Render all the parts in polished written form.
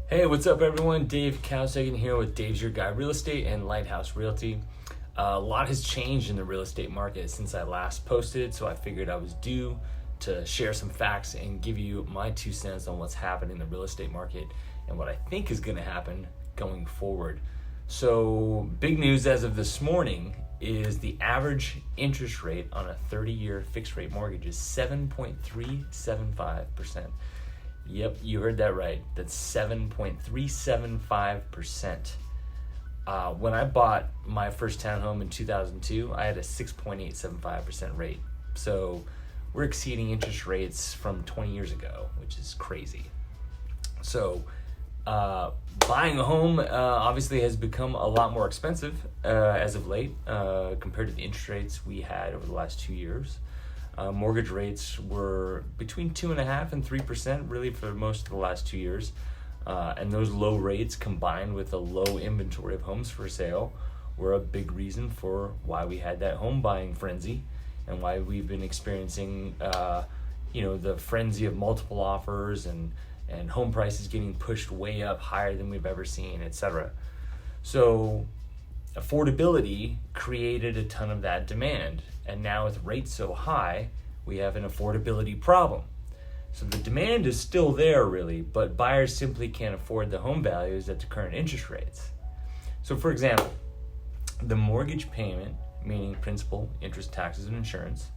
Hey, what's up, everyone? Dave Kowsagan here with Dave's Your Guy Real Estate and Lighthouse Realty. A lot has changed in the real estate market since I last posted, so I figured I was due to share some facts and give you my 2 cents on what's happening in the real estate market and what I think is going to happen going forward. So, big news as of this morning is the average interest rate on a 30-year fixed rate mortgage is 7.375%. Yep, you heard that right. That's 7.375%. When I bought my first townhome in 2002, I had a 6.875% rate. So we're exceeding interest rates from 20 years ago, which is crazy. So buying a home obviously has become a lot more expensive as of late compared to the interest rates we had over the last 2 years. Mortgage rates were between 2.5% and 3% really for most of the last 2 years. And those low rates combined with a low inventory of homes for sale were a big reason for why we had that home buying frenzy and why we've been experiencing the frenzy of multiple offers and home prices getting pushed way up higher than we've ever seen, etc. So affordability created a ton of that demand, and now with rates so high, we have an affordability problem. So the demand is still there really, but buyers simply can't afford the home values at the current interest rates. So for example, the mortgage payment, meaning principal, interest, taxes, and insurance,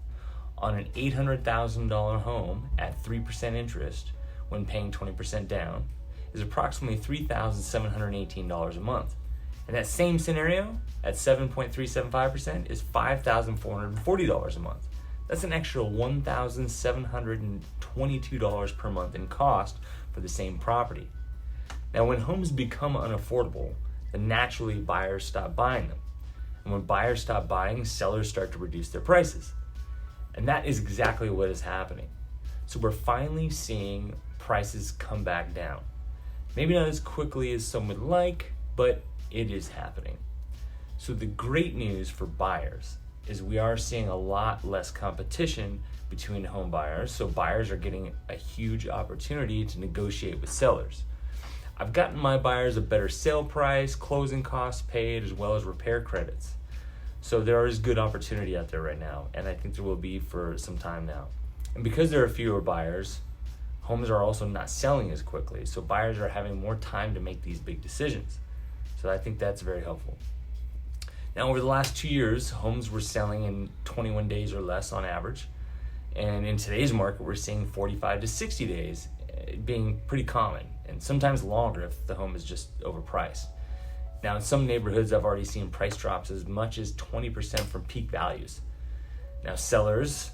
on an $800,000 home at 3% interest when paying 20% down is approximately $3,718 a month. And that same scenario at 7.375% is $5,440 a month. That's an extra $1,722 per month in cost for the same property. Now, when homes become unaffordable, then naturally buyers stop buying them. And when buyers stop buying, sellers start to reduce their prices. And that is exactly what is happening. So we're finally seeing prices come back down. Maybe not as quickly as some would like, but it is happening. So the great news for buyers is we are seeing a lot less competition between home buyers, so buyers are getting a huge opportunity to negotiate with sellers. I've gotten my buyers a better sale price, closing costs paid, as well as repair credits. So there is good opportunity out there right now, and I think there will be for some time now. And because there are fewer buyers, homes are also not selling as quickly, so buyers are having more time to make these big decisions. So I think that's very helpful. Now, over the last 2 years, homes were selling in 21 days or less on average. And in today's market, we're seeing 45 to 60 days being pretty common, and sometimes longer if the home is just overpriced. Now, in some neighborhoods, I've already seen price drops as much as 20% from peak values. Now, sellers,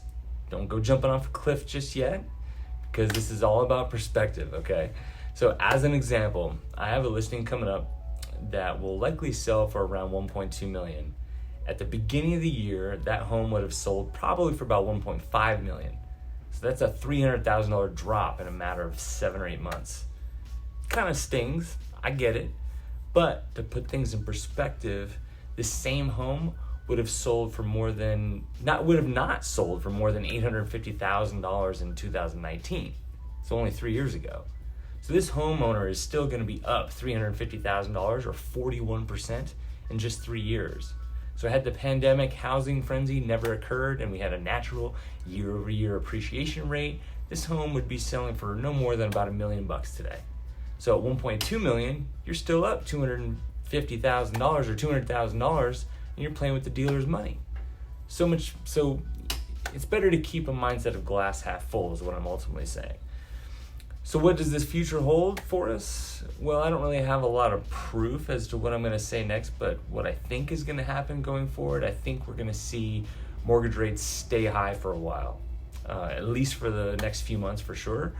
don't go jumping off a cliff just yet, because this is all about perspective, okay? So as an example, I have a listing coming up that will likely sell for around $1.2 million. At the beginning of the year, that home would have sold probably for about $1.5 million. So that's a $300,000 drop in a matter of 7 or 8 months. Kind of stings, I get it. But to put things in perspective, the same home would have not sold for more than $850,000 in 2019. So only 3 years ago. So this homeowner is still going to be up $350,000 or 41% in just 3 years. So had the pandemic housing frenzy never occurred and we had a natural year-over-year appreciation rate, this home would be selling for no more than about $1 million today. So at $1.2 million, you're still up $250,000 or $200,000, and you're playing with the dealer's money. So it's better to keep a mindset of glass half full is what I'm ultimately saying. So what does this future hold for us? Well, I don't really have a lot of proof as to what I'm going to say next, but what I think is going to happen going forward, I think we're going to see mortgage rates stay high for a while, at least for the next few months for sure.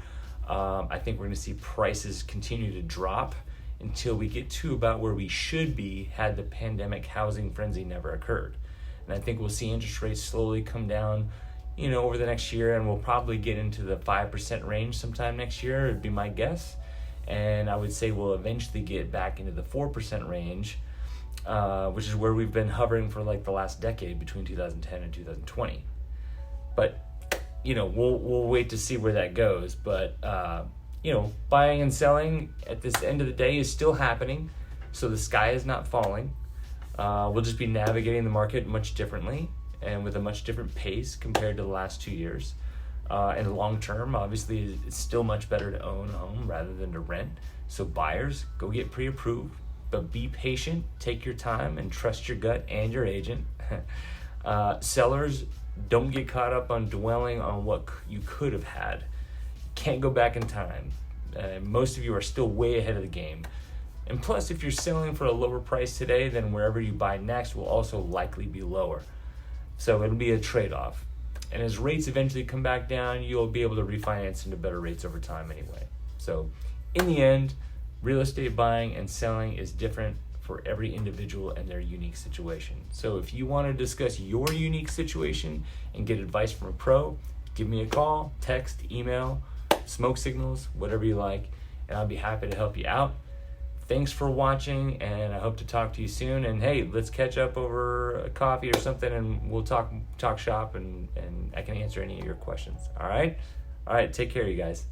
I think we're going to see prices continue to drop until we get to about where we should be had the pandemic housing frenzy never occurred. And I think we'll see interest rates slowly come down over the next year, and we'll probably get into the 5% range sometime next year, would be my guess. And I would say we'll eventually get back into the 4% range, which is where we've been hovering for like the last decade between 2010 and 2020. But, we'll wait to see where that goes. But buying and selling at this end of the day is still happening. So the sky is not falling. We'll just be navigating the market much differently and with a much different pace compared to the last 2 years. And long term, obviously, it's still much better to own a home rather than to rent. So buyers, go get pre-approved, but be patient, take your time, and trust your gut and your agent. Sellers, don't get caught up on dwelling on what you could have had. You can't go back in time. Most of you are still way ahead of the game. And plus, if you're selling for a lower price today, then wherever you buy next will also likely be lower. So it'll be a trade-off. And as rates eventually come back down, you'll be able to refinance into better rates over time anyway. So in the end, real estate buying and selling is different for every individual and their unique situation. So if you want to discuss your unique situation and get advice from a pro, give me a call, text, email, smoke signals, whatever you like, and I'll be happy to help you out. Thanks for watching, and I hope to talk to you soon. And hey, let's catch up over a coffee or something, and we'll talk shop, and I can answer any of your questions. All right? Take care, you guys.